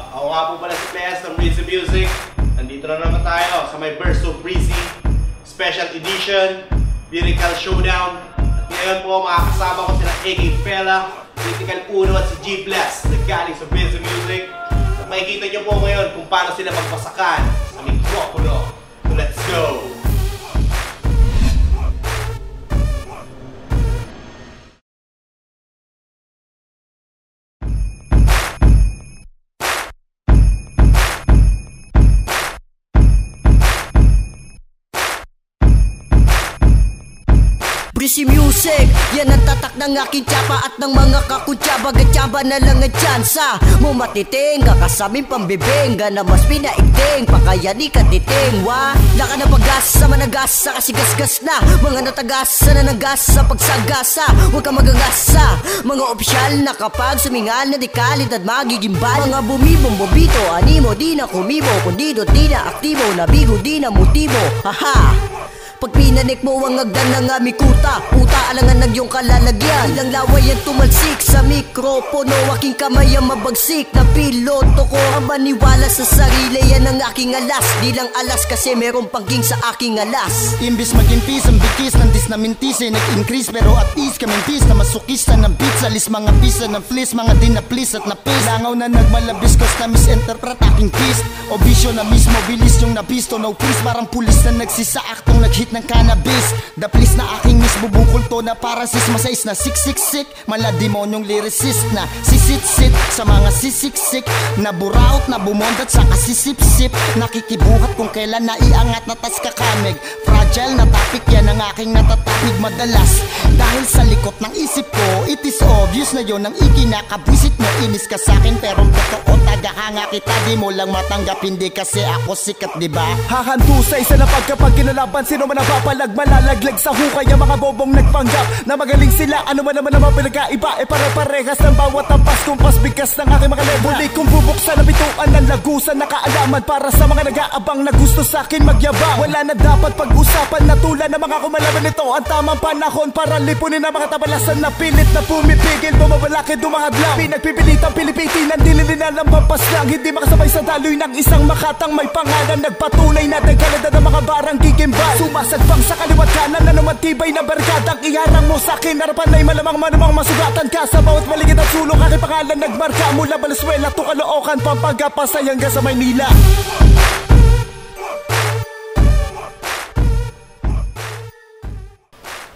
Ako nga po pala si Playas ng Breezy Music. Nandito na naman tayo sa may Burst of Breezy Special Edition Lyrical Showdown. At ngayon po makakasama ko sila AK Fela, Critical Uno at si G-Blast na galing sa Breezy Music. At makikita nyo po ngayon kung paano sila magpasakan sa mikropono. So let's go! Breezy Music, yan ang tatak ng aking tsapa at ng mga kakutsaba. Gatsaba na lang ang tsansa mo matiting, kakasaming pambibing na mas pinaigting, pakaya di ka titing. Laka na pag-asa, managasa kasi gasgas na mga natagasa na nagasa pagsagasa. Huwag ka magagasa, mga opisyal na kapag sumingal na di kalidad magigimbal. Mga bumibong bobito, animo di na kumibo, kundido di na aktibo, nabigo di na motibo. Haha! Pag pinanik mo ang agdan ng amikuta, puta alangan ng iyong kalalagyan. Ilang laway ang tumalsik sa mikropono, aking kamay ang mabagsik na piloto ko. Ang maniwala sa sarili, yan ang aking alas. Di lang alas kasi merong pangging sa aking alas. Imbis maging peace, ang bigis ng dis na mintis ay nag-increase. Pero at least kamintis na masukista ng beats. Alis mga pisa ng fleece, mga din na please at na please. Langaw na nagmalabis cause na misinterpret aking twist. O bisyo na mismo, bilis yung nabisto. No please, parang pulis na nagsisaaktong nag-hit ng cannabis. The please na aking miss, bubukol to na parasis. Masais na siksiksik, mala demonyong lyricist na sisit-sit sa mga sisiksik. Na buraot, na bumondat sa kasisip-sip. Nakikibuhat kung kailan naiangat na tas kakamig. Fragile na topic yan ang aking natatapig madalas. Dahil sa likot ng isip ko, it is obvious na yon ang ikinakabwisit mo. Inis ka sakin pero totoo, tagahanga kita. Di mo lang matanggap, hindi kasi ako sikat, diba? Hahandusay sa lapag kapag kinalaban, sino man napapalag, malalaglag sa hukay. Ang mga bobong nagpanggap na magaling sila, ano man naman naman pinagkaiba. Pare-parehas ng bawat tampas, kumpas bigkas ng aking mga level. Muli kong bubuksan ang bituan ng lagusan na kaalaman para sa mga nag-aabang na gusto sa'kin magyabang. Wala na dapat pag-usapan na tula ng mga kumalaban nito. Ang tamang panahon para lipunin ang mga tabalasan na pilit na pumipigil, bumabalakid, dumahadlang. Pinagpipilitang Pilipinan, dililin ng pampas lang. Hindi makasabay sa daloy ng isang makatang may pangalan. Nagpatunay na dekalidad ng mga barang gigimbal. Sumasagpang sa kaliwat kanan na naman tibay ng barkadang iharang mo sa'kin. Harapan ay malamang manumang masugatan ka sa bawat maligid at sulong. Aking pangalan nagmarka mula Valenzuela to Caloocan, Pampanga, Pasay hanggang sa Maynila.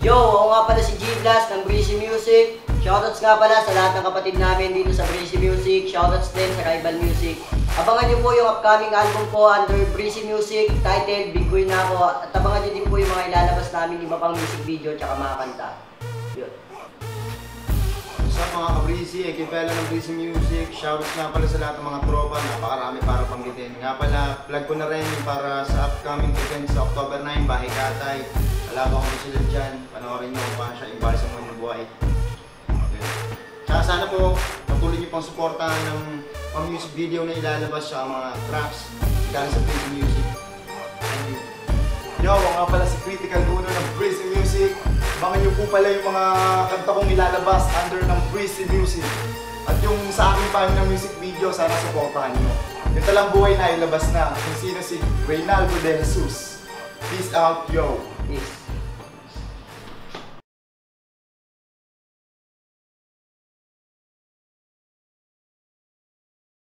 Yo, ako nga pala si G-Blast ng Breezy Music. Shoutouts nga pala sa lahat ng kapatid namin dito sa Breezy Music. Shoutouts din sa Rival Music. Abangan nyo po yung upcoming album ko under Breezy Music, titled Big Boy Na Ako. At abangan nyo din po yung mga ilalabas namin, iba pang music video tsaka mga kanta. Yun. Sa mga ka-Breezy, AK Fela ng Breezy Music. Shoutouts nga pala sa lahat ng mga tropa, napakarami para panggitin. Nga pala, plug ko na rin para sa upcoming event sa October 9, Bahay Katay. Alabang ko sila dyan, panoorin nyo kung paano siya imbali sa mga buhay. Tsaka sana po, patuloy nyo pang supportahan ng mga music video na ilalabas sa mga tracks galing sa Breezy Music. Thank you. Yo, ako nga pala si Critical Uno ng Breezy Music. Abangan nyo po pala yung mga kanta kong ilalabas under ng Breezy Music. At yung sa aking fan ng music video, sana supportahan nyo. Yung Talang Buhay na ilabas na, kung sino si Reynaldo De Jesus. Peace out, yo! Peace.